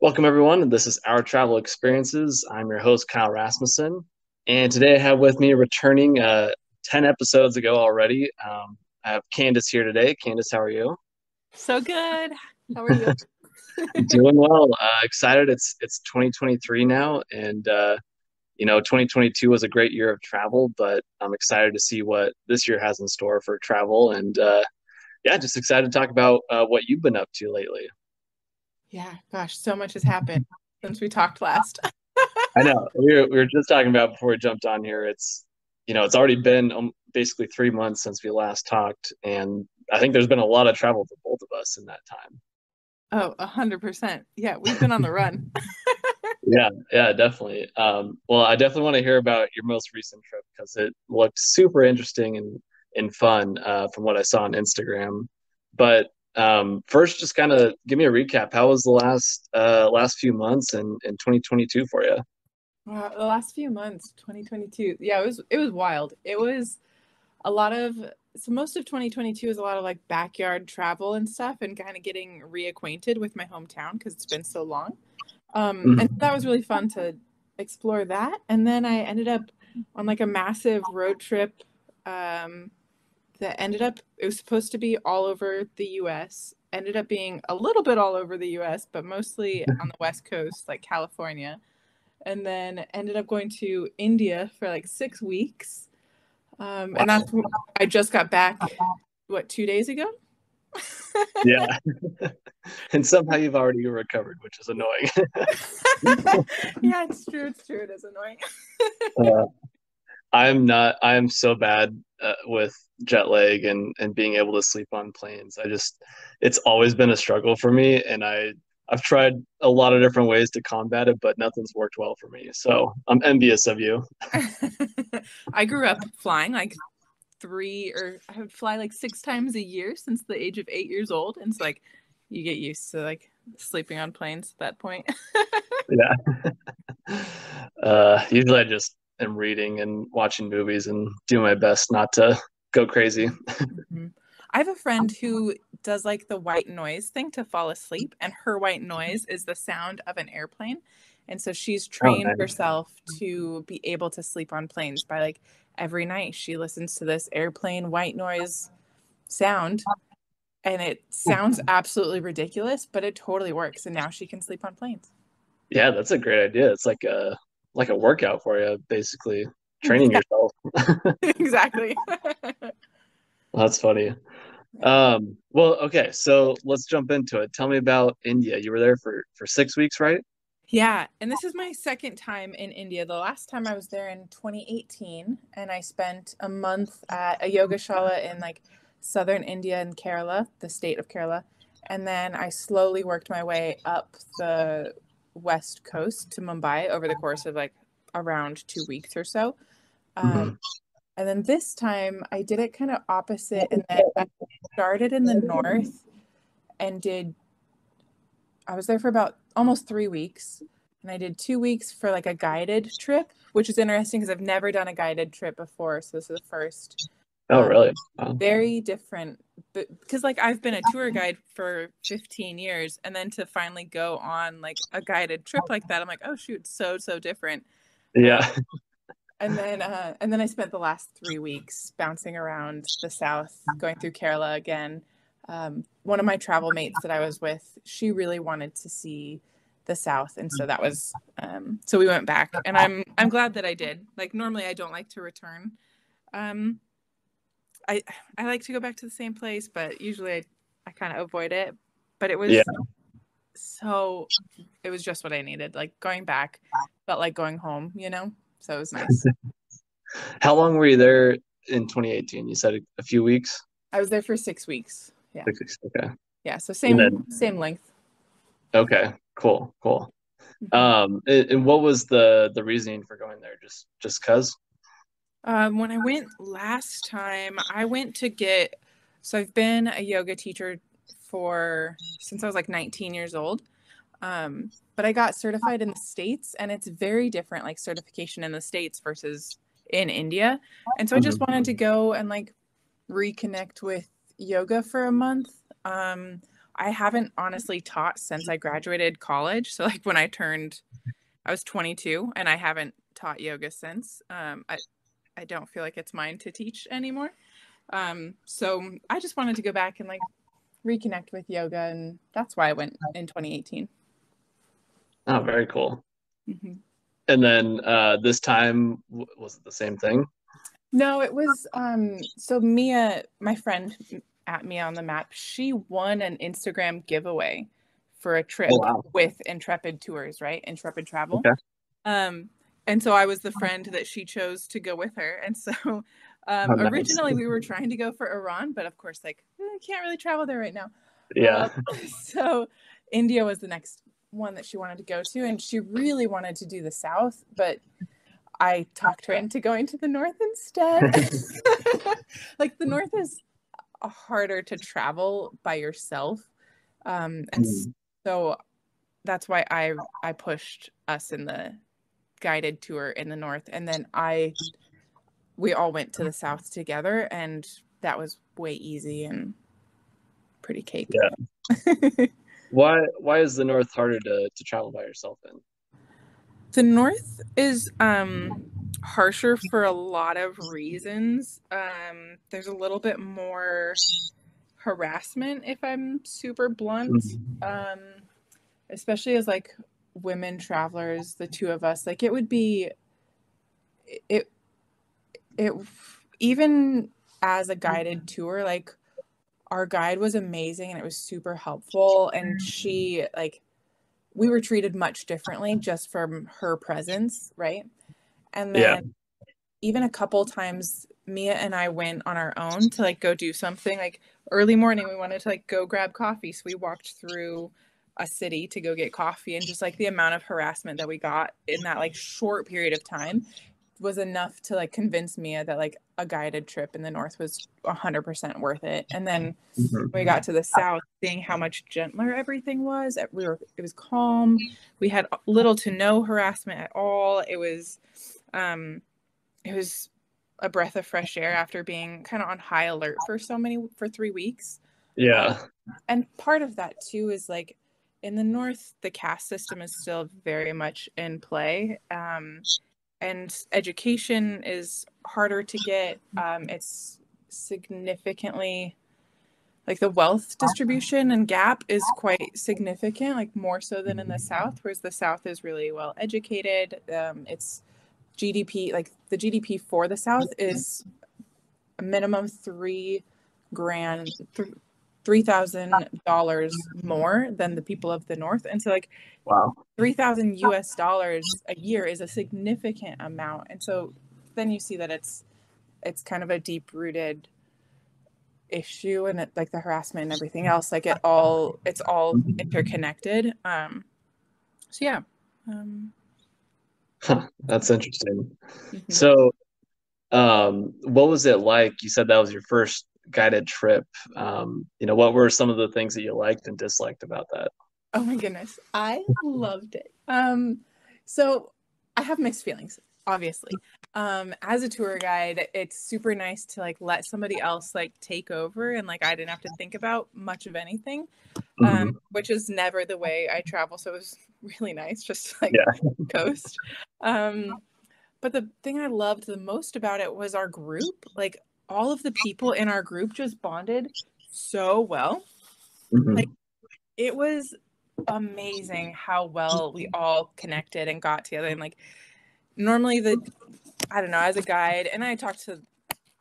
Welcome, everyone. This is Our Travel Experiences. I'm your host, Kyle Rasmussen. And today I have with me returning 10 episodes ago already. I have Candice here today. Candice, how are you? So good. How are you? Doing well. Excited. It's 2023 now. And, 2022 was a great year of travel, but I'm excited to see what this year has in store for travel. And yeah, just excited to talk about what you've been up to lately. Yeah, gosh, so much has happened since we talked last. I know we were just talking about before we jumped on here. It's already been basically 3 months since we last talked, and I think there's been a lot of travel for both of us in that time. Oh, 100%. Yeah, we've been on the run. Yeah, yeah, definitely. Well, I definitely want to hear about your most recent trip because it looked super interesting and fun from what I saw on Instagram. But first, just kind of give me a recap. How was the last few months in 2022 for you? Wow, the last few months, 2022. Yeah, it was wild. It was a lot of so most of 2022 is a lot of like backyard travel and stuff and kind of getting reacquainted with my hometown because it's been so long. And Mhm. that was really fun to explore that. And then I ended up on like a massive road trip um, that ended up, it was supposed to be all over the US, ended up being a little bit all over the US, but mostly on the West Coast, like California. And then ended up going to India for like 6 weeks. And Wow. I just got back, what, 2 days ago? Yeah. And somehow you've already recovered, which is annoying. Yeah, it's true. It's true. It is annoying. Uh, I'm not, I'm so bad with jet lag and being able to sleep on planes. It's always been a struggle for me. And I've tried a lot of different ways to combat it, but nothing's worked well for me. So I'm envious of you. I grew up flying like I would fly like 6 times a year since the age of 8 years old. And it's like you get used to like sleeping on planes at that point. Yeah. Usually I just am reading and watching movies and do my best not to go crazy. Mhm. I have a friend who does like the white noise thing to fall asleep, and her white noise is the sound of an airplane. And so she's Oh, trained nice. herself to be able to sleep on planes by like every night she listens to this airplane white noise sound, and it sounds absolutely ridiculous, but it totally works. And now she can sleep on planes. Yeah, that's a great idea. It's like a workout for you, basically training Yeah, yourself. exactly. That's funny. Yeah. Well, okay, so let's jump into it. Tell me about India. You were there for 6 weeks, right? Yeah, and this is my second time in India. The last time I was there in 2018, and I spent a month at a yogashala in like southern India and Kerala, the state of Kerala. And then I slowly worked my way up the west coast to Mumbai over the course of like around 2 weeks or so. Um, Hmm. and then this time I did it kind of opposite, and then I started in the north and I was there for about almost 3 weeks, and I did 2 weeks for like a guided trip, which is interesting because I've never done a guided trip before. So this is the first. Oh, Um, really? Wow. Very different, but because like I've been a tour guide for 15 years, and then to finally go on like a guided trip like that, I'm like, oh shoot, so different. Uh, Yeah. and then I spent the last 3 weeks bouncing around the south, going through Kerala again. One of my travel mates that I was with, she really wanted to see the south, and so that was so we went back, and I'm glad that I did. Like normally I don't like to return. Um, I I like to go back to the same place, but usually I kind of avoid it. But Yeah. so it was just what I needed. Like going back felt like going home, you know? So it was nice. How long were you there in 2018? You said a few weeks? I was there for 6 weeks. Yeah. 6 weeks. Okay. Yeah. So And same then, same length. okay, cool, cool. Mhm. And what was the reasoning for going there? Just 'cause? When I went last time, I went to get, so I've been a yoga teacher for since I was like 19 years old. But I got certified in the States, and it's very different, like certification in the States versus in India. And so I just Mhm. wanted to go and like reconnect with yoga for a month. I haven't honestly taught since I graduated college. So like when I was 22 and I haven't taught yoga since. I don't feel like it's mine to teach anymore. So I just wanted to go back and like reconnect with yoga, and that's why I went in 2018. Oh, very cool. Mm-hmm. And then this time, was it the same thing? No, it was so Mia, my friend at Mia on the Map, she won an Instagram giveaway for a trip Oh, wow. with Intrepid Tours, right? Intrepid Travel. Okay. Um, and so I was the friend that she chose to go with her. And so Oh, nice. originally we were trying to go for Iran, but of course, like, can't really travel there right now. Yeah. So India was the next one that she wanted to go to, and she really wanted to do the South, but I talked her into going to the North instead. Like the North is harder to travel by yourself. And Mm. so that's why I pushed us in the guided tour in the North. And then we all went to the South together, and that was way easy and pretty cake. Yeah. Why is the North harder to travel by yourself in? The North is harsher for a lot of reasons. There's a little bit more harassment, if I'm super blunt. Mhm. Um, Especially as like women travelers, the two of us, like it would be it it even as a guided tour, like our guide was amazing and it was super helpful, and she like we were treated much differently just from her presence, right? And Yeah. then even a couple times Mia and I went on our own to like go do something. Like early morning we wanted to like go grab coffee, so we walked through a city to go get coffee, and just like the amount of harassment that we got in that like short period of time was enough to like convince Mia that like a guided trip in the North was 100% worth it. And then when we Mhm. got to the South, seeing how much gentler everything was, it was calm. We had little to no harassment at all. Um it was a breath of fresh air after being kind of on high alert for 3 weeks. Uh, Yeah. and part of that too is like in the North, the caste system is still very much in play. And education is harder to get. It's significantly like the wealth distribution and gap is quite significant, like more so than in the South, whereas the South is really well educated. It's GDP, like the GDP for the South is a minimum 3 grand, $3,000 more than the people of the North. And so like Wow. 3,000 US dollars a year is a significant amount. And so then you see that it's kind of a deep rooted issue, and it, like the harassment and everything else, like it's all interconnected. So yeah. Huh, that's interesting. Mhm. So, what was it like? You said that was your first guided trip. What were some of the things that you liked and disliked about that? Oh my goodness. I loved it. So I have mixed feelings, obviously. As a tour guide, it's super nice to like let somebody else like take over, and like I didn't have to think about much of anything, Hmm. which is never the way I travel. So it was really nice just to like Yeah. coast. Um, but the thing I loved the most about it was our group. Like all of the people in our group just bonded so well. Like Hmm. it was amazing how well we all connected and got together. And like normally I don't know, as a guide, and I talked to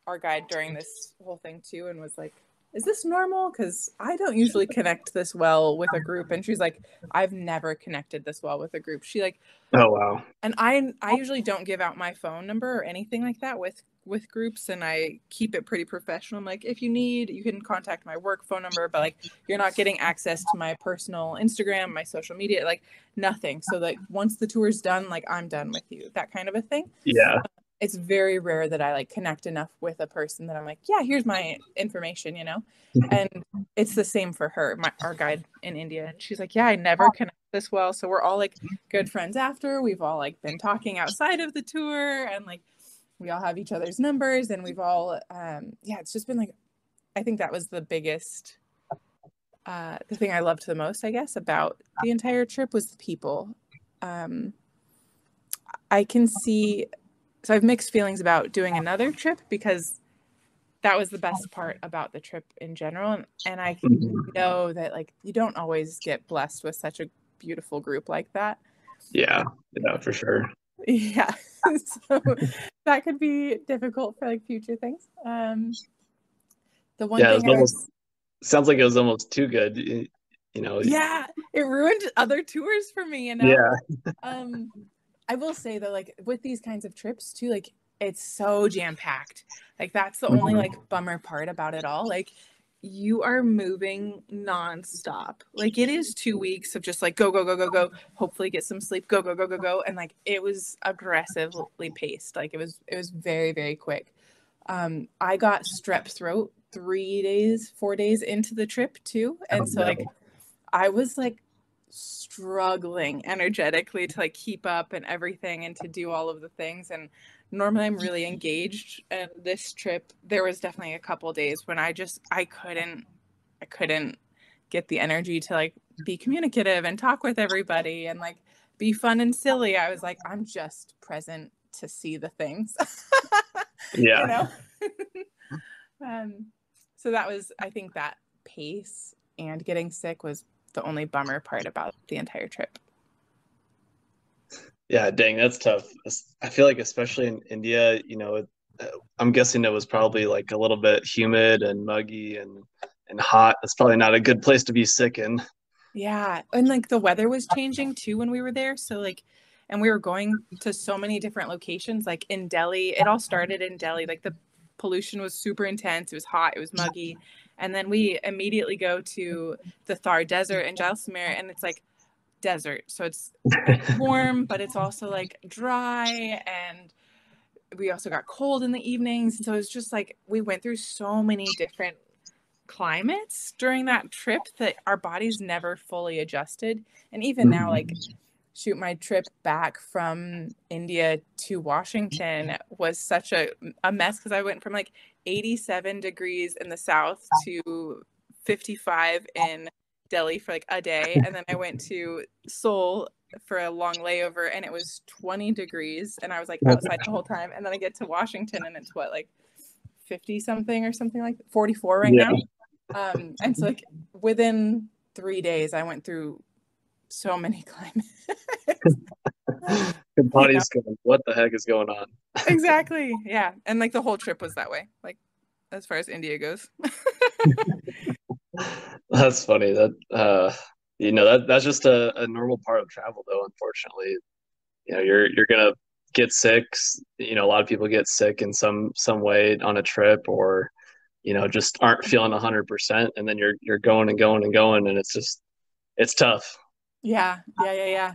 our guide during this whole thing too and was like, is this normal? Because I don't usually connect this well with a group. And she's like, I've never connected this well with a group. She like, Oh, wow. and I usually don't give out my phone number or anything like that with groups, and I keep it pretty professional. I'm like, if you need, you can contact my work phone number, but like you're not getting access to my personal Instagram, my social media, like nothing. So like once the tour's done, like I'm done with you, that kind of a thing. Yeah. It's very rare that I like connect enough with a person that I'm like, yeah, here's my information, And it's the same for her, our guide in India. And she's like, yeah, I never connect this well. So we're all like good friends after. We've all like been talking outside of the tour, and like we all have each other's numbers, and we've all yeah, it's just been like I think that was the biggest the thing I loved the most, I guess, about the entire trip was the people. Um, I can see, so I have mixed feelings about doing another trip because that was the best part about the trip in general. And I Mhm. know that like you don't always get blessed with such a beautiful group like that. Yeah, yeah, for sure. Yeah. So that could be difficult for like future things. The one Yeah, it thing was I almost was, sounds like it was almost too good. You know, yeah, it ruined other tours for me, you know? yeah. Um, I will say though, like with these kinds of trips too, like it's so jam packed. Like that's the only Mhm. like bummer part about it all. Like you are moving nonstop. Like it is 2 weeks of just like go, go, go, go, go. Hopefully get some sleep. Go, go, go, go, go. And like it was aggressively paced. Like it was very, very quick. I got strep throat 3 days, 4 days into the trip too, Oh, and so like no. I was like struggling energetically to like keep up and everything and to do all of the things. And normally I'm really engaged. And this trip, there was definitely a couple days when I couldn't get the energy to like be communicative and talk with everybody and like be fun and silly. I was like, I'm just present to see the things, you Yeah, know? um, so that was, I think that pace and getting sick was the only bummer part about the entire trip. yeah. Dang, that's tough. I feel like especially in India, uh, I'm guessing it was probably like a little bit humid and muggy and hot. It's probably not a good place to be sick in. Yeah. And like the weather was changing too when we were there. So like, and we were going to so many different locations, like in Delhi. It all started in Delhi. Like the pollution was super intense. It was hot. It was muggy. And then we immediately go to the Thar Desert in Jaisalmer, and it's like desert. So it's warm, but it's also like dry, and we also got cold in the evenings. And so it's just like we went through so many different climates during that trip that our bodies never fully adjusted. And even now, like, Mhm. shoot, my trip back from India to Washington was such a mess because I went from like 87 degrees in the south to 55 in Delhi for like a day. And then I went to Seoul for a long layover and it was 20 degrees and I was like outside the whole time. And then I get to Washington and it's what, like 50 something or something, like 44 right Yeah, now. And so like within 3 days, I went through so many climates. the You know, body's going, what the heck is going on? exactly. Yeah. And like the whole trip was that way, like as far as India goes. That's funny. That's just a normal part of travel, though. Unfortunately, you're gonna get sick. A lot of people get sick in some way on a trip, or just aren't feeling 100%, and then you're going and going and going, and it's tough. Yeah. Yeah. Yeah. Yeah.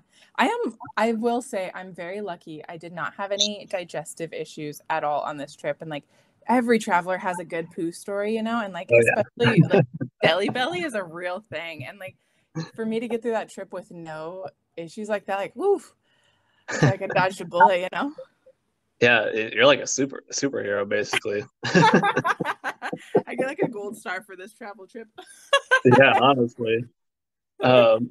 I will say I'm very lucky. I did not have any digestive issues at all on this trip. And like every traveler has a good poo story, and like Oh yeah, especially like belly belly is a real thing. And like for me to get through that trip with no issues like that, like woof, I feel like I dodged a bullet. yeah. You're like a superhero, basically. I get like a gold star for this travel trip. Yeah, honestly. Um,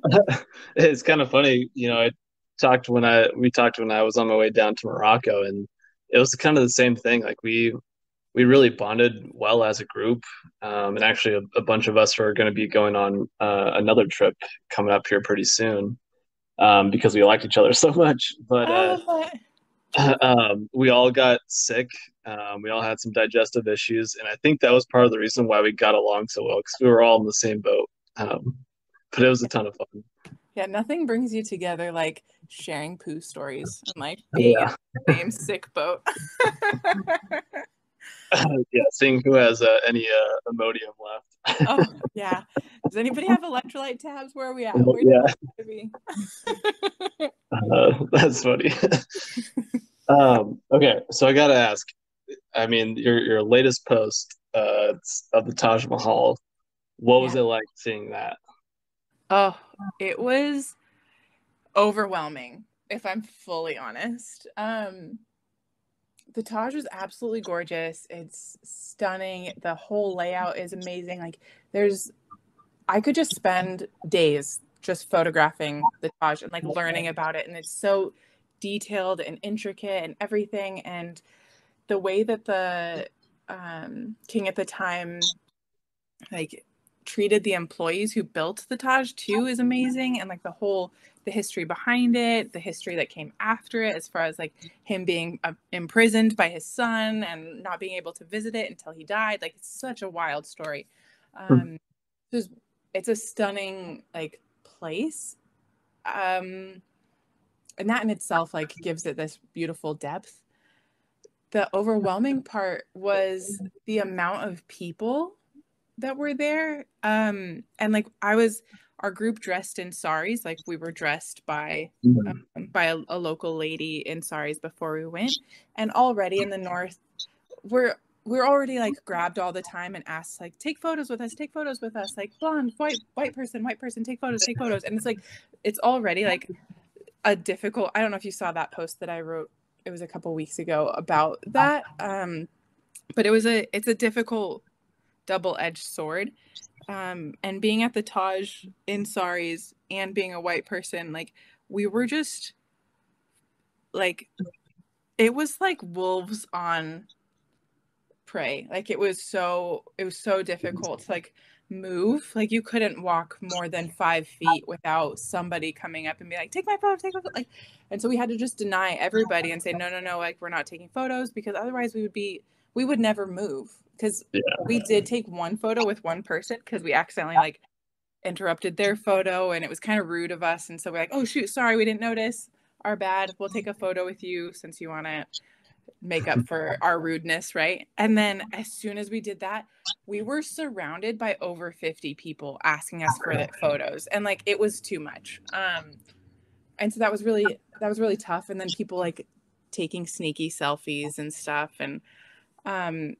it's kind of funny, I talked when I we talked when I was on my way down to Morocco, and it was kind of the same thing. Like we really bonded well as a group, and actually a bunch of us are going to be going on another trip coming up here pretty soon, because we liked each other so much. But I love that. we all got sick. We all had some digestive issues, and I think that was part of the reason why we got along so well because we were all in the same boat. But it was a ton of fun. Yeah, nothing brings you together like sharing poo stories and like being in Yeah, the same sick boat. yeah. Seeing who has any Imodium left. Oh, yeah. Does anybody have electrolyte tabs? Where are we at? Where do Yeah, we need to be? that's funny. Okay, so I gotta ask. I mean, your latest post of the Taj Mahal. What was Yeah. it like seeing that? Oh, it was overwhelming, if I'm fully honest. The Taj is absolutely gorgeous. It's stunning. The whole layout is amazing. Like there's I could just spend days just photographing the Taj and like learning about it. And it's so detailed and intricate and everything. And the way that the king at the time like treated the employees who built the Taj too is amazing. And like the history behind it, the history that came after it, as far as like him being imprisoned by his son and not being able to visit it until he died. Like it's such a wild story. Um, it's, it's a stunning like place. And that in itself like gives it this beautiful depth. The overwhelming part was the amount of people that were there. And like our group dressed in saris, like we were dressed Mhm. by a local lady in saris before we went. And already in the north, we're we're already like grabbed all the time and asked like take photos with us, like blonde, white person, take photos. And it's like it's already like a difficult, I don't know if you saw that post that I wrote, it was a couple weeks ago about that. But it's a difficult double-edged sword. And being at the Taj in saris and being a white person, like we were just like it was like wolves on prey. Like it was so difficult to like move. Like you couldn't walk more than 5 feet without somebody coming up and be like, take my photo, take my photo. Like, and so we had to just deny everybody and say, no, no, no, like we're not taking photos, because otherwise we would never move. Because Yeah. we did take one photo with one person because we accidentally like interrupted their photo and it was kind of rude of us. And so we're like, oh shoot, sorry, we didn't notice. Our bad. We'll take a photo with you since you want to make up for our rudeness, right? And then as soon as we did that, we were surrounded by over 50 people asking us for the photos, and like it was too much. And so that was really tough. And then people like taking sneaky selfies and stuff. And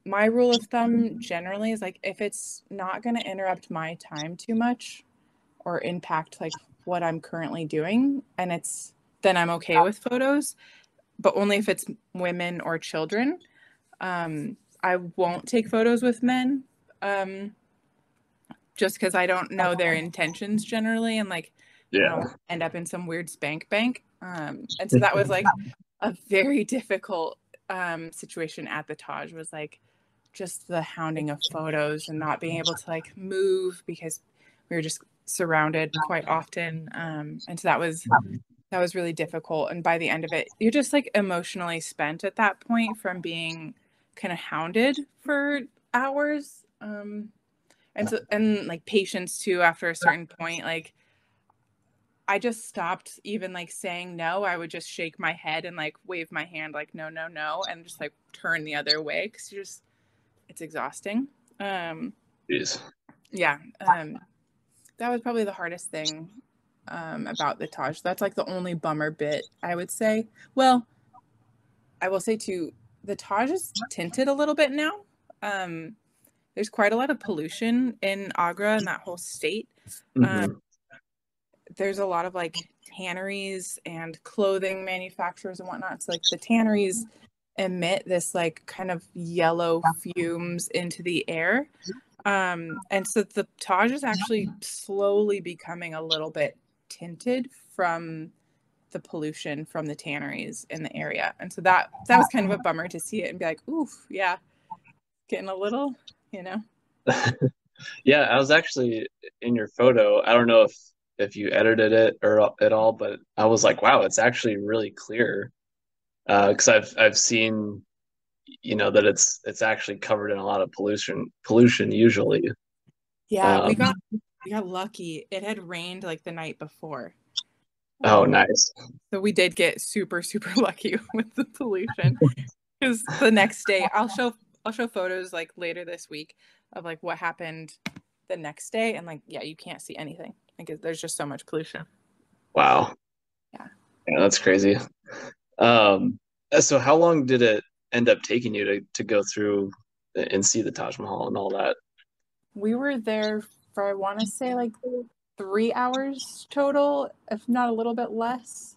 my rule of thumb generally is like if it's not going to interrupt my time too much or impact like what I'm currently doing, and it's then I'm okay with photos, but only if it's women or children. I won't take photos with men, um, just because I don't know their intentions generally, and like I don't Yeah. end up in some weird spank bank. And so that was like a very difficult situation at the Taj, was like just the hounding of photos and not being able to like move because we were just surrounded quite often. And so that was really difficult. And by the end of it, you're just like emotionally spent at that point from being kind of hounded for hours. And so, and like patience too, after a certain point, like I just stopped even like saying no. I would just shake my head and like wave my hand, like, no, no, no. And just like turn the other way. Cause it's exhausting. Um, Jeez. yeah. That was probably the hardest thing about the Taj. That's like the only bummer bit, I would say. Well, I will say too, the Taj is tinted a little bit now. Um, there's quite a lot of pollution in Agra and that whole state. Um, Hmm. there's a lot of like tanneries and clothing manufacturers and whatnot. So like the tanneries emit this like kind of yellow fumes into the air. And so the Taj is actually slowly becoming a little bit tinted from the pollution from the tanneries in the area. And so that was kind of a bummer to see it and be like, oof, yeah, getting a little, you know. Yeah, I was actually in your photo. I don't know if you edited it or at all, but I was like, wow, it's actually really clear. Because I've seen, that it's actually covered in a lot of pollution usually. Yeah, Um, we got lucky. It had rained like the night before. oh, Um, nice. so we did get super, super lucky with the pollution. Because the next day, I'll show photos like later this week of like what happened the next day, and like yeah, you can't see anything. Like there's just so much pollution. Wow. Yeah, Yeah, that's crazy. Um, so how long did it end up taking you to go through and see the Taj Mahal and all that? we were there for I want to say like 3 hours total, if not a little bit less.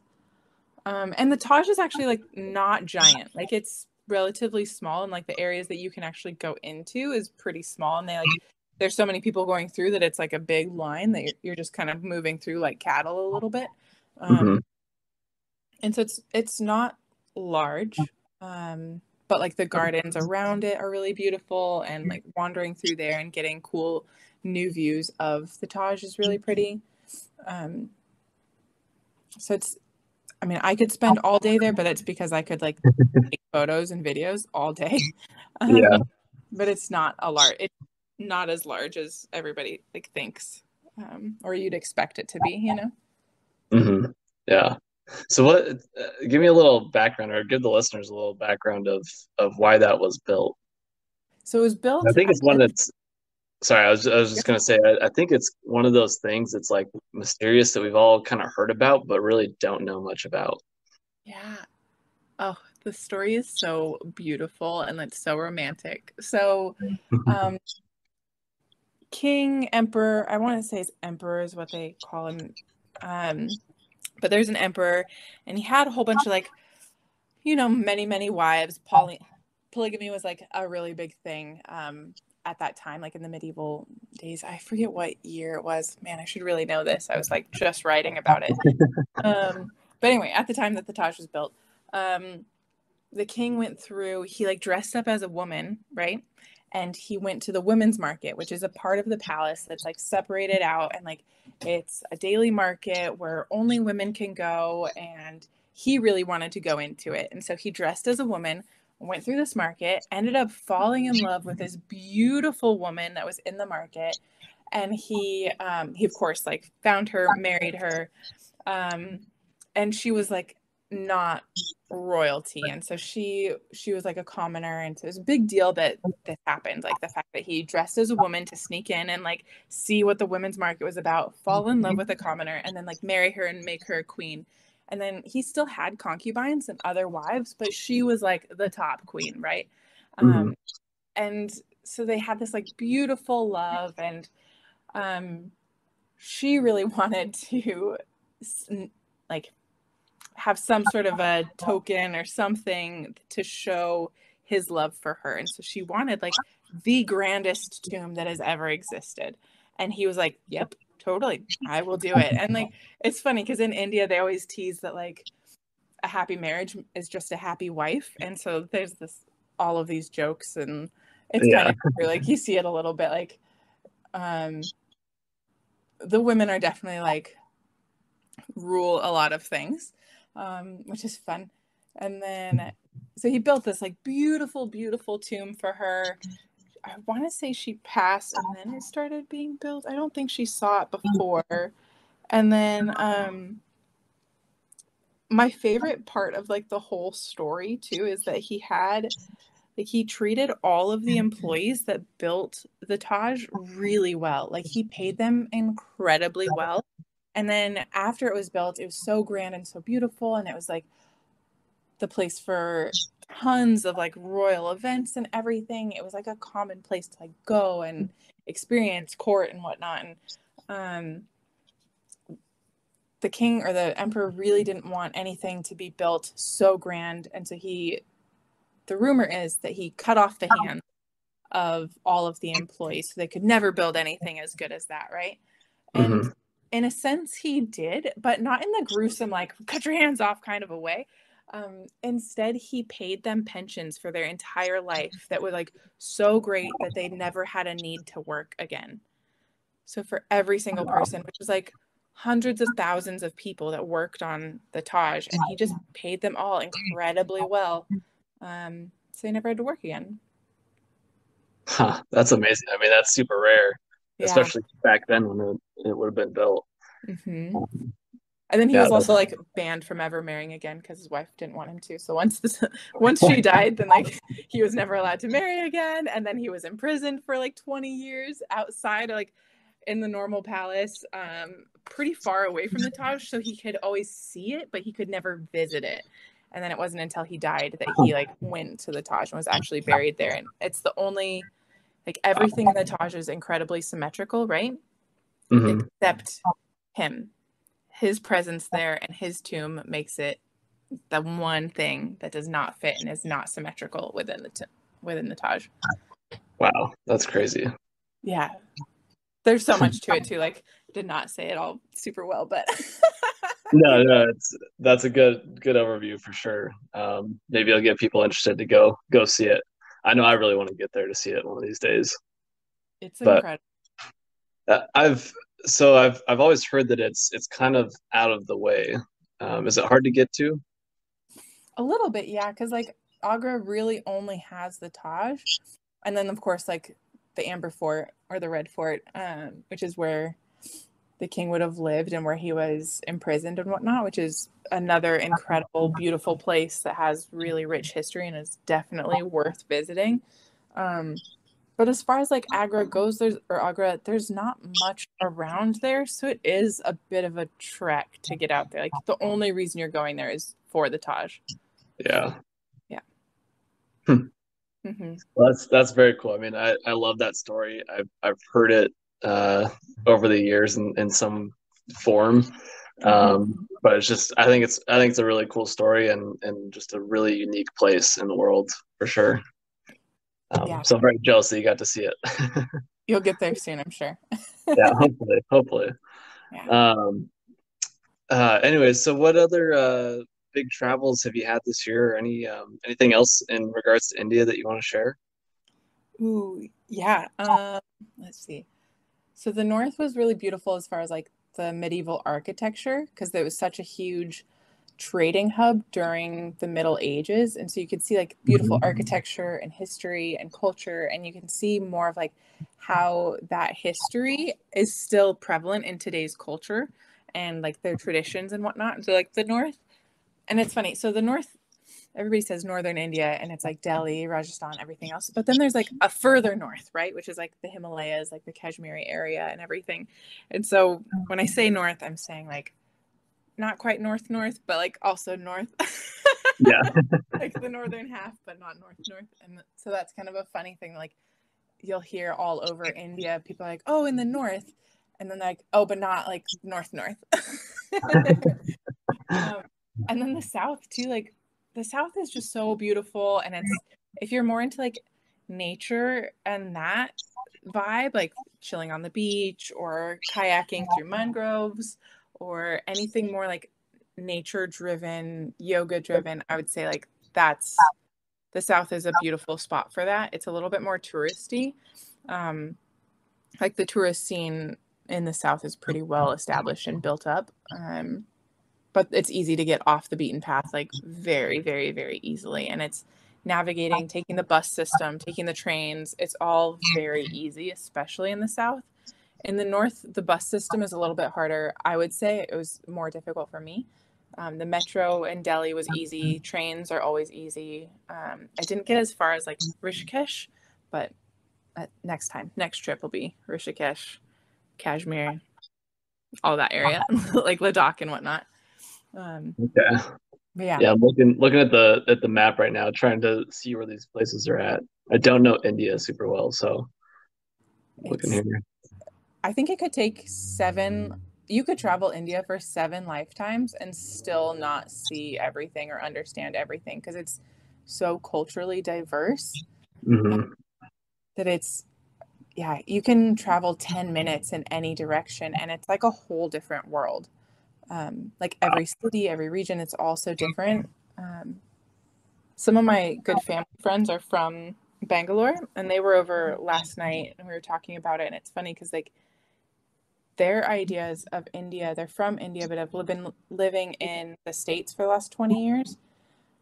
And the Taj is actually like not giant. Like it's relatively small, and like the areas that you can actually go into is pretty small. And there's so many people going through that it's like a big line that you're just kind of moving through like cattle a little bit. Hmm. And so it's not large, but like the gardens around it are really beautiful, and like wandering through there and getting cool new views of the Taj is really pretty. Um, so it's, I mean, I could spend all day there, but it's because I could like take photos and videos all day. Yeah. Um, but it's not a large, it's not as large as everybody like thinks, or you'd expect it to be, you know? Hmm. Yeah. So what, give me a little background, or give the listeners a little background of why that was built. So it was I built think it's one at, that's, sorry, I was just gonna say, I think it's one of those things that's like mysterious that we've all kind of heard about, but really don't know much about. yeah. Oh, the story is so beautiful and it's so romantic. So, um, King, Emperor, I want to say it's Emperor is what they call him. Um, but there's an emperor, and he had a whole bunch of like, many, many wives. Polygamy was like a really big thing at that time, like in the medieval days. I forget what year it was. Man, I should really know this. I was like just writing about it. But anyway, at the time that the Taj was built, um, the king went through, he like dressed up as a woman, right? And he went to the women's market, which is a part of the palace that's like separated out, and like it's a daily market where only women can go, and he really wanted to go into it. And so he dressed as a woman, went through this market, ended up falling in love with this beautiful woman that was in the market, and he of course like found her, married her, um and she was like not royalty, and so she was like a commoner, and so it was a big deal that this happened, like the fact that he dressed as a woman to sneak in and like see what the women's market was about, fall in love with a commoner, and then like marry her and make her a queen. And then he still had concubines and other wives, but she was like the top queen, right? Hmm. And so they had this like beautiful love, and um she really wanted to like have some sort of a token or something to show his love for her. And so she wanted like the grandest tomb that has ever existed. And he was like, "Yep, totally. I will do it." And like it's funny because in India they always tease that like a happy marriage is just a happy wife. And so there's this all of these jokes, and it's kind Yeah. of like you see it a little bit like um the women are definitely like rule a lot of things, which is fun. And then, so he built this like beautiful, beautiful tomb for her. I want to say she passed and then it started being built. I don't think she saw it before. And then, my favorite part of like the whole story too is that he treated all of the employees that built the Taj really well. Like he paid them incredibly well. And then after it was built, it was so grand and so beautiful. And it was like the place for tons of like royal events and everything. It was like a common place to like go and experience court and whatnot. And um, the king or the emperor really didn't want anything to be built so grand. And so the rumor is that he cut off the hands of all of the employees so they could never build anything as good as that, right? And Hmm. in a sense he did, but not in the gruesome like cut your hands off kind of a way. Instead he paid them pensions for their entire life that were like so great that they never had a need to work again. So for every single person, which was like hundreds of thousands of people that worked on the Taj, and he just paid them all incredibly well, so they never had to work again. Huh, that's amazing. I mean, that's super rare, Yeah. especially back then when it would have been built. Hmm. And then he Yeah, was also like banned from ever marrying again because his wife didn't want him to. So once she died, then like he was never allowed to marry again. And then he was imprisoned for like 20 years outside, like in the normal palace, pretty far away from the Taj. So he could always see it, but he could never visit it. And then it wasn't until he died that he like went to the Taj and was actually buried there. And it's the only like everything in the Taj is incredibly symmetrical, right? hmm. Except him. His presence there and his tomb makes it the one thing that does not fit and is not symmetrical within the Taj. Wow, that's crazy. Yeah, there's so much to it too. Like, did not say it all super well, but No, no, that's a good overview for sure. Maybe I'll get people interested to go see it. I know I really want to get there to see it one of these days. it's But incredible. I've always heard that it's kind of out of the way. Is it hard to get to? A little bit, yeah, because like Agra really only has the Taj, and then of course like the Amber Fort or the Red Fort, which is where the king would have lived and where he was imprisoned and whatnot, which is another incredible, beautiful place that has really rich history and is definitely worth visiting. Um, but as far as like Agra goes, there's not much around there, so it is a bit of a trek to get out there. Like the only reason you're going there is for the Taj. Yeah. Yeah. Hmm. Hmm. Well, that's very cool. I mean, I love that story. I've heard it uh, over the years in some form. Hmm. But I think it's a really cool story and just a really unique place in the world for sure. Yeah. So I'm very jealous that you got to see it. You'll get there soon, I'm sure. Yeah, hopefully. Yeah. Um, anyways, so what other big travels have you had this year? Or anything else in regards to India that you want to share? Ooh, yeah. Let's see. So the North was really beautiful as far as like the medieval architecture because there was such a huge trading hub during the Middle Ages. And so you could see like beautiful Mhm. architecture and history and culture. And you can see more of like how that history is still prevalent in today's culture and like their traditions and whatnot. And so like the North, and it's funny. So the North, everybody says northern India and it's like Delhi, Rajasthan, everything else. But then there's like a further north, right? Which is like the Himalayas, like the Kashmiri area and everything. And so when I say north, I'm saying like not quite north, but like also north. Yeah. Like the northern half, but not north. And so that's kind of a funny thing. Like you'll hear all over India, people are like, oh, in the north. And then like, oh, but not like north. Um, and then the South too, like the South is just so beautiful. And it's, if you're more into like nature and that vibe, like chilling on the beach or kayaking through mangroves or anything more like nature driven, yoga driven, I would say like that's the South is a beautiful spot for that. It's a little bit more touristy. Um, like the tourist scene in the South is pretty well established and built up. But it's easy to get off the beaten path like very easily, and it's navigating, taking the bus system, taking the trains, it's all very easy, especially in the South. In the North, the bus system is a little bit harder. I would say it was more difficult for me. The metro in Delhi was easy, trains are always easy. I didn't get as far as like Rishikesh, but next time, next trip will be Rishikesh, Kashmir, all that area, like Ladakh and whatnot. um, Okay. but yeah. Yeah, I'm looking at the map right now, trying to see where these places are at. I don't know India super well, so looking It's, here. I think it could take seven, you could travel India for 7 lifetimes and still not see everything or understand everything because it's so culturally diverse Hmm. that it's, yeah, you can travel 10 minutes in any direction and it's like a whole different world. Like every city, every region, it's all so different. Um, some of my good family friends are from Bangalore and they were over last night and we were talking about it. And it's funny because like their ideas of India, they're from India, but have been living in the States for the last 20 years.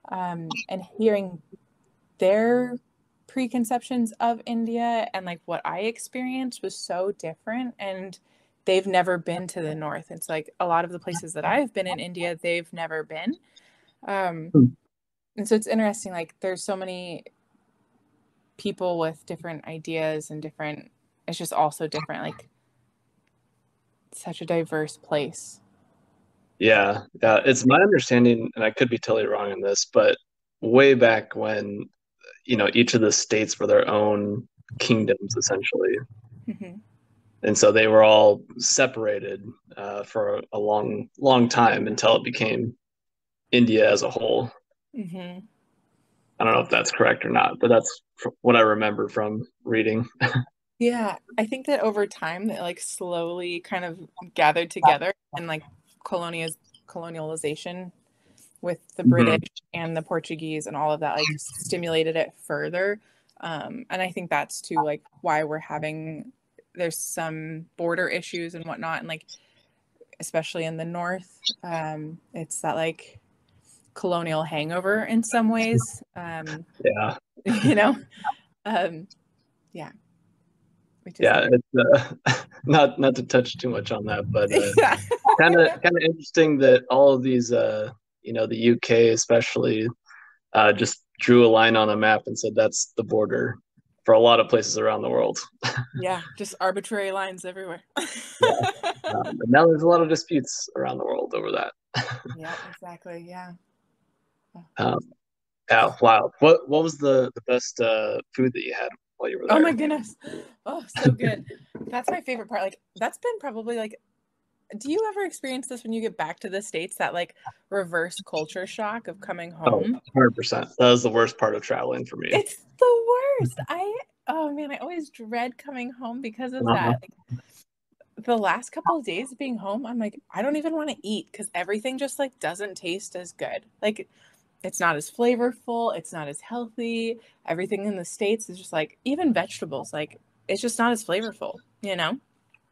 And hearing their preconceptions of India and like what I experienced was so different. And they've never been to the North. It's like a lot of the places that I've been in India, they've never been. Um, and so it's interesting, like, there's so many people with different ideas and different, it's just also different, like, such a diverse place. Yeah, yeah. It's my understanding, and I could be totally wrong on this, but way back when, each of the states were their own kingdoms essentially, Hmm. and so they were all separated for a long time until it became India as a whole. Hmm. I don't know if that's correct or not, but that's what I remember from reading. Yeah, I think that over time that like slowly kind of gathered together and like colonialization with the Hmm. British and the Portuguese and all of that like stimulated it further. And I think that's too like why we're having there's some border issues and whatnot, and like especially in the north, it's that like colonial hangover in some ways. Yeah, You know, um, yeah, which is yeah. interesting. It's not to touch too much on that, but Yeah. kind of interesting that all of these, the UK especially, just drew a line on a map and said that's the border for a lot of places around the world. Yeah, just arbitrary lines everywhere. Yeah. And now there's a lot of disputes around the world over that. Yeah, exactly. Yeah. Um, yeah, wow. What was the best food that you had while you were Oh there? my goodness. Oh, so good. That's my favorite part. Like, that's been probably like, do you ever experience this when you get back to the States, that like reverse culture shock of coming Oh, home? 100%. That was the worst part of traveling for me. It's the worst. Oh man, I always dread coming home because of Uh-huh. that. Like, the last couple of days of being home, I'm like, I don't even want to eat because everything just like doesn't taste as good. Like, it's not as flavorful, it's not as healthy. Everything in the States is just like, even vegetables, like, it's just not as flavorful, you know?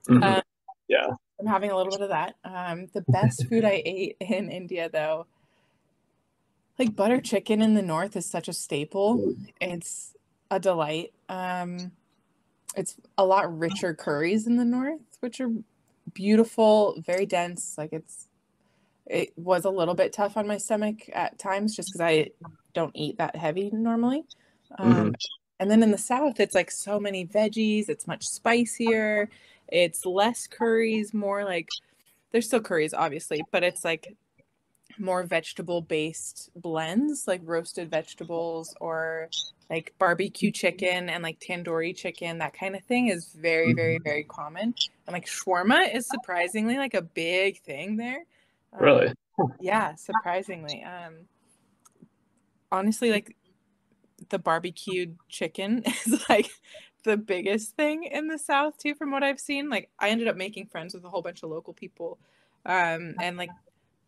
Hmm. Um, Yeah. I'm having a little bit of that. The best food I ate in India, though, like butter chicken in the north is such a staple. It's a delight. It's a lot richer curries in the north, which are beautiful, very dense. Like it was a little bit tough on my stomach at times just because I don't eat that heavy normally. Hmm. Um, and then in the south, it's like so many veggies. It's much spicier. It's less curries, more like there's still curries, obviously, but it's like more vegetable based blends, like roasted vegetables or like barbecue chicken and like tandoori chicken, that kind of thing is very, very, very common. And like shawarma is surprisingly like a big thing there. Um, Really? yeah, surprisingly. Honestly, like the barbecued chicken is like the biggest thing in the South too, from what I've seen. Like I ended up making friends with a whole bunch of local people, and like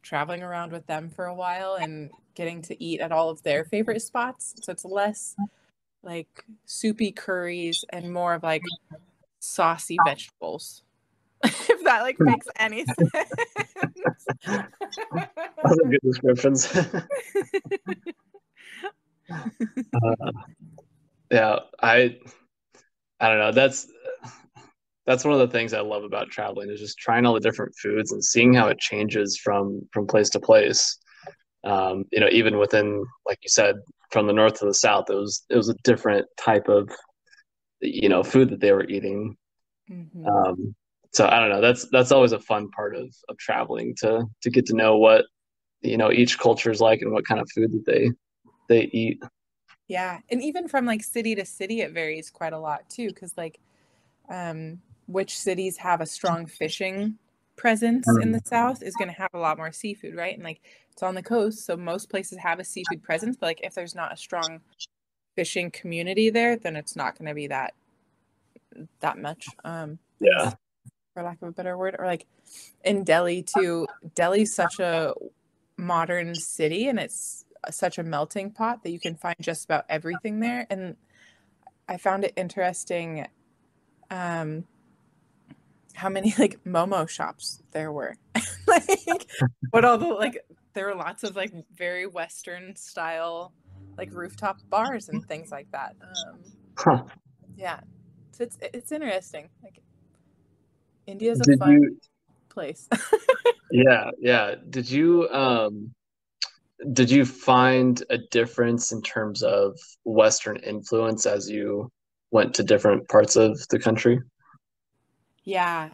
traveling around with them for a while and getting to eat at all of their favorite spots. So it's less like soupy curries and more of like saucy vegetables. If that like makes any sense. Those are good descriptions. uh, yeah, I don't know. That's one of the things I love about traveling is just trying all the different foods and seeing how it changes from place to place. Even within, like you said, from the north to the south, it was a different type of food that they were eating. Hmm. Um, so I don't know. That's always a fun part of traveling to get to know what each culture is like and what kind of food that they eat. Yeah, and even from like city to city, it varies quite a lot too, because like which cities have a strong fishing presence in the Mm. south is going to have a lot more seafood, right? And like it's on the coast, so most places have a seafood presence, but like if there's not a strong fishing community there, then it's not going to be that much. I Yeah. guess for lack of a better word, or like in Delhi too. Delhi's such a modern city, and it's such a melting pot that you can find just about everything there. And I found it interesting um, how many like Momo shops there were. Like what all the like there were lots of like very Western style like rooftop bars and things like that. Huh. Yeah. So it's interesting. Like India's a Did fun you? place. Yeah, yeah. Did you find a difference in terms of Western influence as you went to different parts of the country? Yeah.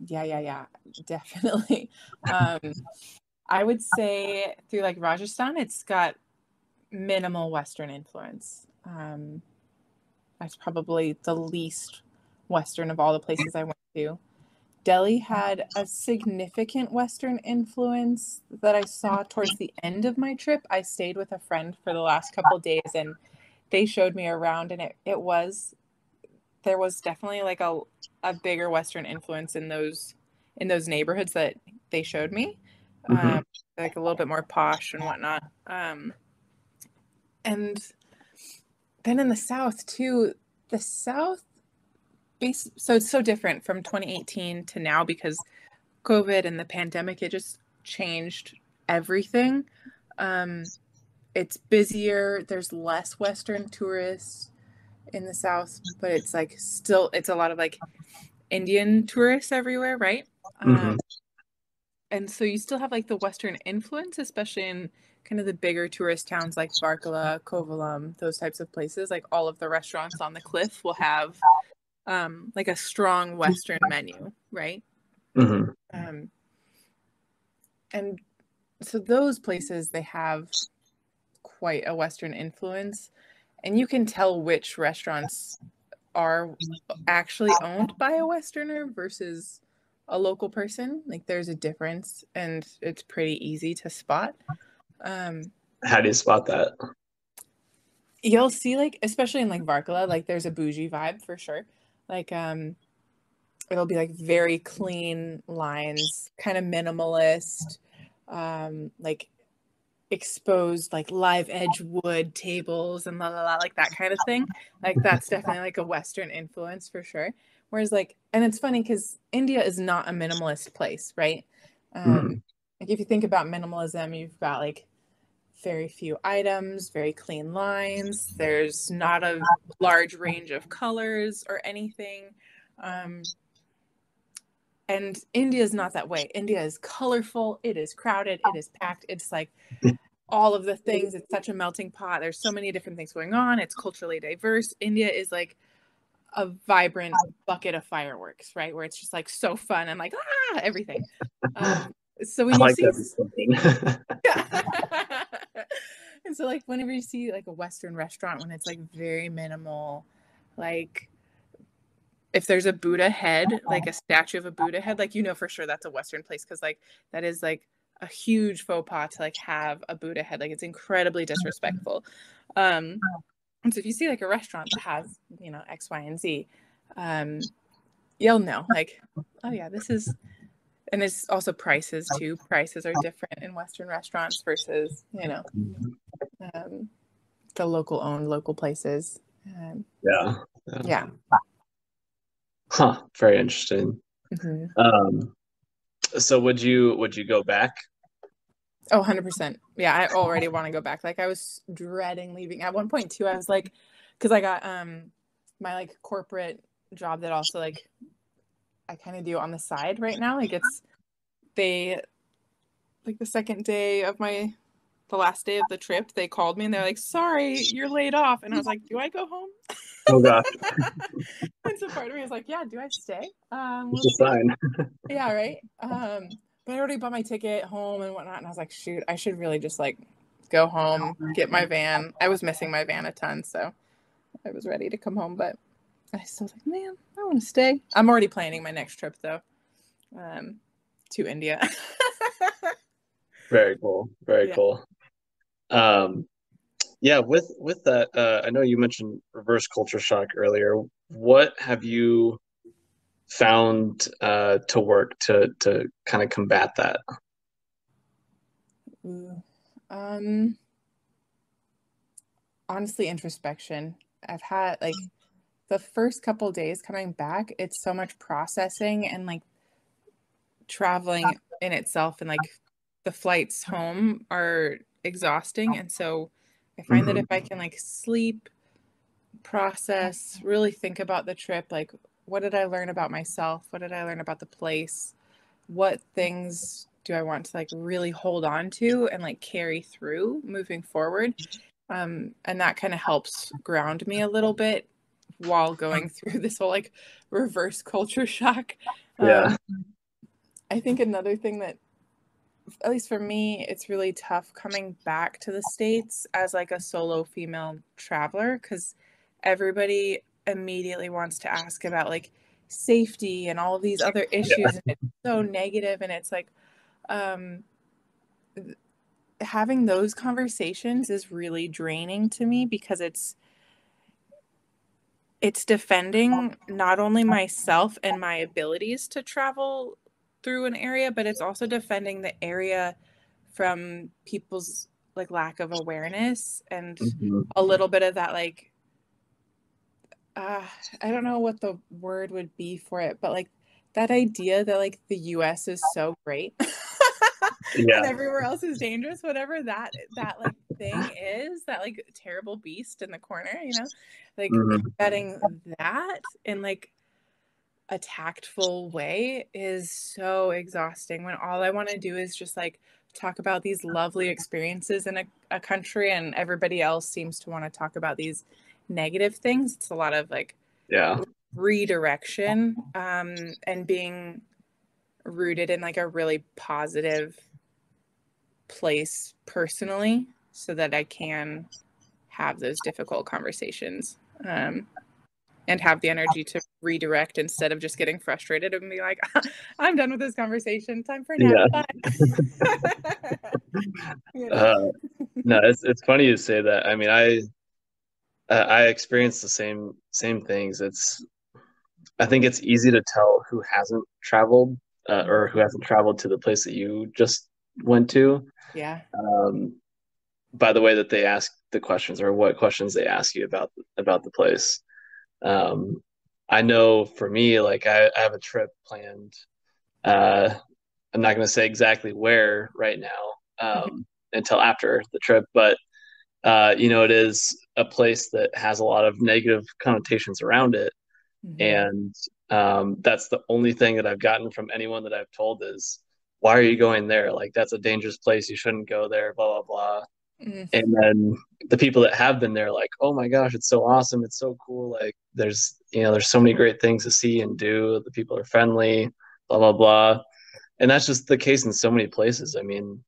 Yeah. Definitely. Um I would say through like Rajasthan, it's got minimal Western influence. That's probably the least Western of all the places I went to. Delhi had a significant Western influence that I saw towards the end of my trip. I stayed with a friend for the last couple of days and they showed me around, and it was there was definitely like a bigger Western influence in those neighborhoods that they showed me, Hmm. like a little bit more posh and whatnot. And then in the South too, the South so it's so different from 2018 to now because COVID and the pandemic, it just changed everything. Um, it's busier. There's less Western tourists in the South, but it's like still, it's a lot of like Indian tourists everywhere, right? Hmm. And so you still have like the Western influence, especially in kind of the bigger tourist towns like Varkala, Kovalam, those types of places. Like all of the restaurants on the cliff will have like a strong Western menu, right? Hmm. Um, and so those places, they have quite a Western influence. And you can tell which restaurants are actually owned by a Westerner versus a local person. Like there's a difference and it's pretty easy to spot. Um, How do you spot that? you'll see like, especially in like Varkala, like there's a bougie vibe for sure. Like it'll be like very clean lines, kind of minimalist, like exposed like live edge wood tables and la la la, like that kind of thing. Like that's definitely like a Western influence for sure. Whereas like, and it's funny because India is not a minimalist place, right? Hmm. Like if you think about minimalism, you've got like very few items, very clean lines. There's not a large range of colors or anything. Um, and India is not that way. India is colorful. It is crowded. It is packed. It's like all of the things. It's such a melting pot. There's so many different things going on. It's culturally diverse. India is like a vibrant bucket of fireworks, right? Where it's just like so fun and like everything. So I when you like see that description. and so like whenever you see like a Western restaurant when it's like very minimal, like if there's a Buddha head, like a statue of a Buddha head, like you know for sure that's a Western place because like that is like a huge faux pas to like have a Buddha head. Like it's incredibly disrespectful. Um, and so if you see like a restaurant that has, you know, X, Y, and Z, um, you'll know like, oh yeah, this is, and it's also prices too. Prices are different in Western restaurants versus, you know, um, the local owned local places. Yeah. Yeah. Yeah. Huh. Very interesting. Mhm. Um, so would you go back? Oh, 100%. Yeah, I already want to go back. Like I was dreading leaving. At one point too, I was like, because I got my like corporate job that also like I kind of do on the side right now. Like it's they like the second day of the last day of the trip, they called me and they're like, sorry, you're laid off. And I was like, do I go home? Oh gosh, And so part of me was like, yeah, do I stay? it's We'll a see. sign. Yeah, right. But I already bought my ticket home and whatnot, and I was like, shoot, I should really just like go home, get my van. I was missing my van a ton, so I was ready to come home, but I still was like, man, I want to stay. I'm already planning my next trip though, um, to India. Very cool. Very Yeah. cool. Um, yeah, with that, I know you mentioned reverse culture shock earlier. What have you found to work to kind of combat that? Ooh. Um, honestly, introspection. I've had like the first couple days coming back, it's so much processing and like traveling in itself and like the flights home are exhausting. And so I find that if Hmm. I can like sleep, process, really think about the trip, like what did I learn about myself? What did I learn about the place? What things do I want to like really hold on to and like carry through moving forward? And that kind of helps ground me a little bit while going through this whole like reverse culture shock. Yeah. Um, I think another thing that, at least for me, it's really tough coming back to the States as like a solo female traveler because everybody immediately wants to ask about like safety and all of these other Yeah. issues. And it's so negative, and it's like um, having those conversations is really draining to me because It's defending not only myself and my abilities to travel through an area, but it's also defending the area from people's like lack of awareness and Hmm. a little bit of that like uh I don't know what the word would be for it, but like that idea that like the US is so great and Yeah. everywhere else is dangerous, whatever that like thing is, that like terrible beast in the corner, you know, like Hmm. combating that in like a tactful way is so exhausting when all I want to do is just like talk about these lovely experiences in a country and everybody else seems to want to talk about these negative things. It's a lot of like Yeah. redirection and being rooted in like a really positive place personally so that I can have those difficult conversations. And have the energy to redirect instead of just getting frustrated and be like, I'm done with this conversation. Time for a nap. Yeah. Bye. You know? Uh, no, it's funny you say that. I mean, I experienced the same things. I think it's easy to tell who hasn't traveled or who hasn't traveled to the place that you just went to, Yeah. um, by the way that they ask the questions or what questions they ask you about the place. Um, I know for me, like I have a trip planned. Uh, I'm not going to say exactly where right now Mhm. until after the trip, but it is a place that has a lot of negative connotations around it. Mhm. And that's the only thing that I've gotten from anyone that I've told is, why are you going there? Like, that's a dangerous place. You shouldn't go there, blah, blah, blah. Mhm. And then the people that have been there, like, oh my gosh, it's so awesome. It's so cool. Like, there's so many great things to see and do. The people are friendly, blah, blah, blah. And that's just the case in so many places. I mean,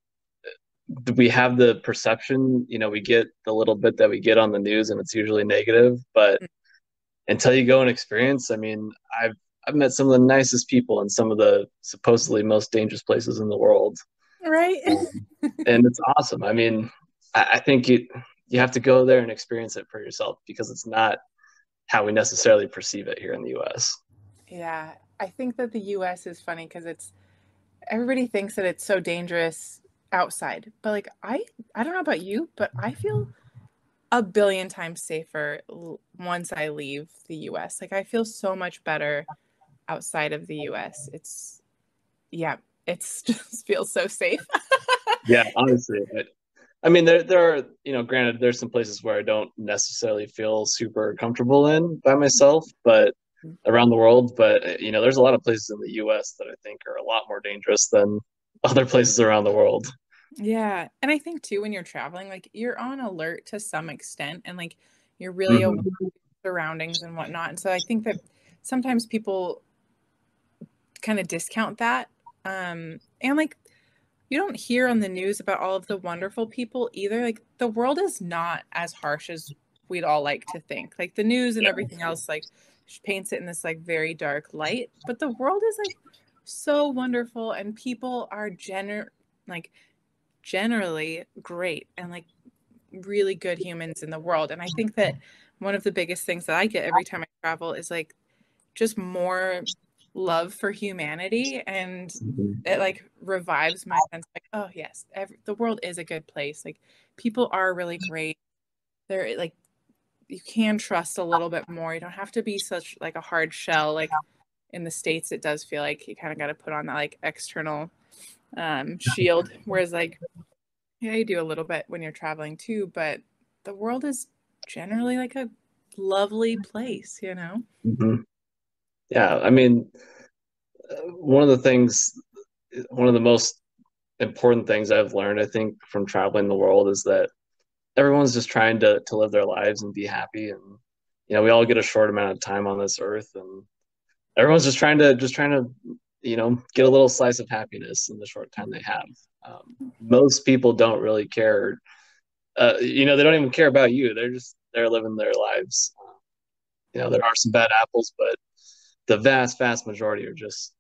we have the perception, we get the little bit that we get on the news and it's usually negative, but until you go and experience, I mean, I've met some of the nicest people in some of the supposedly most dangerous places in the world. Right. And it's awesome. I mean, I think you have to go there and experience it for yourself because it's not how we necessarily perceive it here in the US. Yeah. I think that the US is funny because it's everybody thinks that it's so dangerous outside. But like I don't know about you, but I feel a billion times safer once I leave the US. Like I feel so much better outside of the US. It's yeah, it's just feels so safe. Yeah, honestly. I mean, there are, granted, there's some places where I don't necessarily feel super comfortable in by myself, but around the world. But, there's a lot of places in the US that I think are a lot more dangerous than other places around the world. Yeah. And I think too, when you're traveling, like you're on alert to some extent and like you're really aware of Hmm. your surroundings and whatnot. And so I think that sometimes people kind of discount that. And like you don't hear on the news about all of the wonderful people either. Like the world is not as harsh as we'd all like to think. Like the news and Yeah. everything else like paints it in this like very dark light, but the world is like so wonderful and people are like generally great and like really good humans in the world. And I think that one of the biggest things that I get every time I travel is like just more love for humanity, and Mhm. it like revives my sense like, oh yes, the world is a good place. Like people are really great. They're like you can trust a little bit more. You don't have to be such like a hard shell. Like in the States it does feel like you kind of got to put on that like external shield, whereas like yeah, you do a little bit when you're traveling too, but the world is generally like a lovely place, you know? Mhm. Yeah, I mean, one of the things, one of the most important things I've learned, I think, from traveling the world is that everyone's just trying to live their lives and be happy, and we all get a short amount of time on this earth, and everyone's just trying to get a little slice of happiness in the short time they have. Most people don't really care. They don't even care about you. They're living their lives. There are some bad apples, but the vast majority are just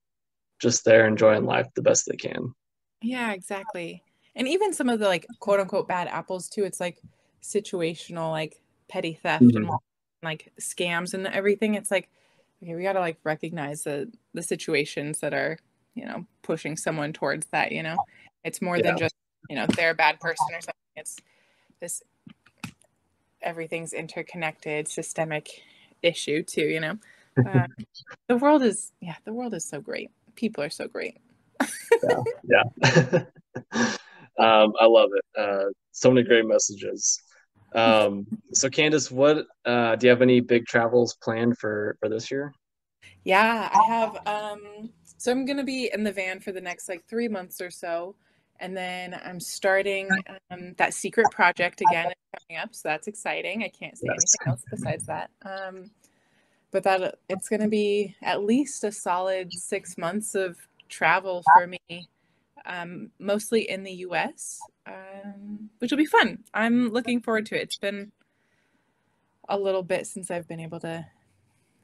there enjoying life the best they can. Yeah, exactly. And even some of the like quote unquote bad apples too, it's like situational, like petty theft and Mhm. like scams and everything, it's like, okay, we got to like recognize the situations that are, pushing someone towards that, it's more than Yeah. just, they're a bad person or something. It's this, everything's interconnected systemic issue too. The world is so great. People are so great. Yeah. Yeah. I love it. So many great messages. So Candice, what do you have any big travels planned for this year? Yeah, I have. So I'm gonna be in the van for the next like 3 months or so, and then I'm starting that secret project again coming up. So that's exciting. I can't say Yes. anything else besides that. But that it's gonna be at least a solid 6 months of travel for me, mostly in the U.S., which will be fun. I'm looking forward to it. It's been a little bit since I've been able to,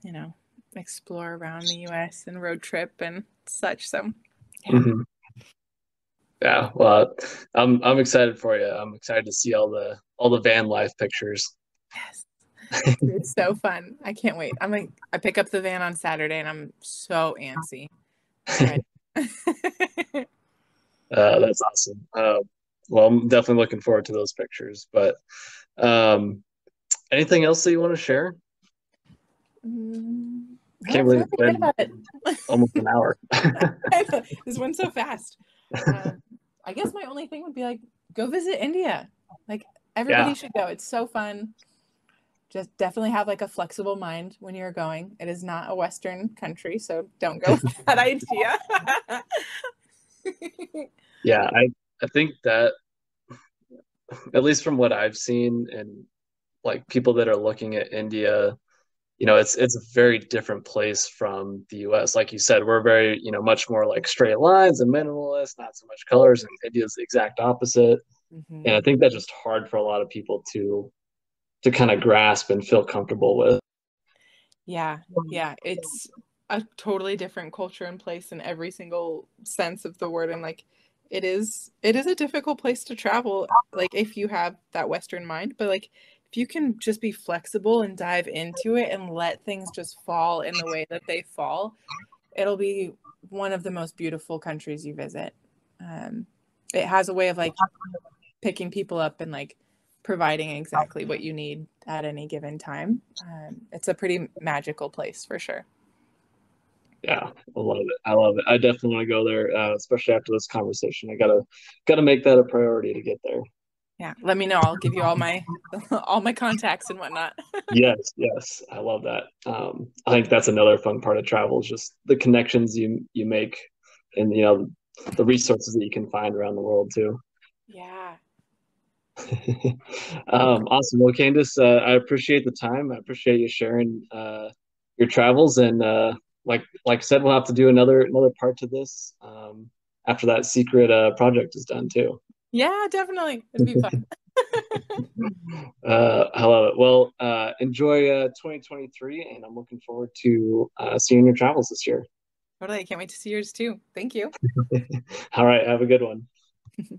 you know, explore around the US and road trip and such. So, yeah. Mhm. Yeah. Well, I'm excited for you. I'm excited to see all the van life pictures. Yes. It's so fun. I can't wait. I'm like, I pick up the van on Saturday and I'm so antsy. I'm ready. That's awesome. Well, I'm definitely looking forward to those pictures. But um, anything else that you want to share? I No, can't I'm believe feeling it's pretty good been about it. almost an hour. This went so fast. I guess my only thing would be like, go visit India. Like, everybody Yeah. should go. It's so fun. Just definitely have like a flexible mind when you're going. It is not a Western country, so don't go with that idea. Yeah. I think that at least from what I've seen and like people that are looking at India, it's a very different place from the US. Like you said, we're very, much more like straight lines and minimalist, not so much colors, and India's the exact opposite. And I Mhm. think that's just hard for a lot of people to kind of grasp and feel comfortable with. Yeah, yeah, it's a totally different culture and place in every single sense of the word, and like it is a difficult place to travel, like if you have that Western mind, but like if you can just be flexible and dive into it and let things just fall in the way that they fall, it'll be one of the most beautiful countries you visit. Um, it has a way of like picking people up and like providing exactly what you need at any given time. It's a pretty magical place for sure. Yeah, I love it. I love it. I definitely want to go there, especially after this conversation. I gotta make that a priority to get there. Yeah, let me know. I'll give you all my all my contacts and whatnot. Yes, yes, I love that. I think that's another fun part of travel is just the connections you make, and the resources that you can find around the world too. Yeah. Awesome. Well, Candice, I appreciate the time. I appreciate you sharing your travels, and like I said, we'll have to do another part to this after that secret project is done too. Yeah, definitely. It'd be fun. I love it. Well, enjoy 2023, and I'm looking forward to seeing your travels this year. Totally. I can't wait to see yours too. Thank you. All right, have a good one.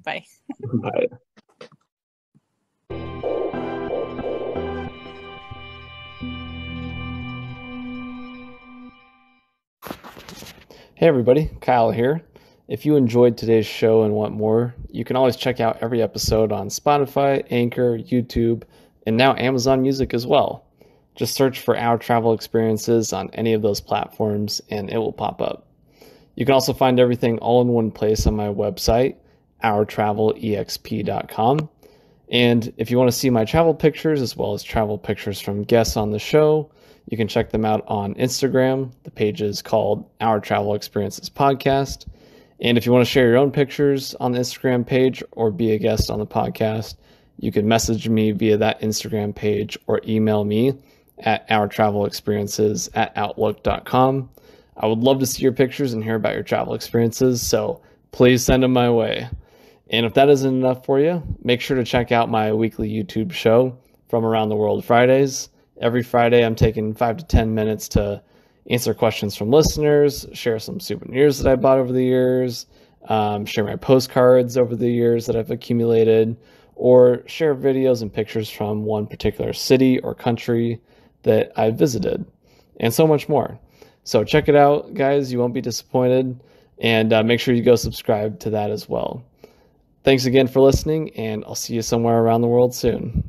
Bye. Bye. Hey everybody, Kyle here. If you enjoyed today's show and want more, you can always check out every episode on Spotify, Anchor, YouTube, and now Amazon Music as well. Just search for Our Travel Experiences on any of those platforms and it will pop up. You can also find everything all in one place on my website, ourtravelexp.com. And if you want to see my travel pictures as well as travel pictures from guests on the show, you can check them out on Instagram. The page is called Our Travel Experiences Podcast. And if you want to share your own pictures on the Instagram page or be a guest on the podcast, you can message me via that Instagram page or email me at ourtravelexperiences@outlook.com. I would love to see your pictures and hear about your travel experiences, so please send them my way. And if that isn't enough for you, make sure to check out my weekly YouTube show, From Around the World Fridays. Every Friday, I'm taking 5 to 10 minutes to answer questions from listeners, share some souvenirs that I bought over the years, share my postcards over the years that I've accumulated, or share videos and pictures from one particular city or country that I visited, and so much more. So check it out, guys. You won't be disappointed. And make sure you go subscribe to that as well. Thanks again for listening, and I'll see you somewhere around the world soon.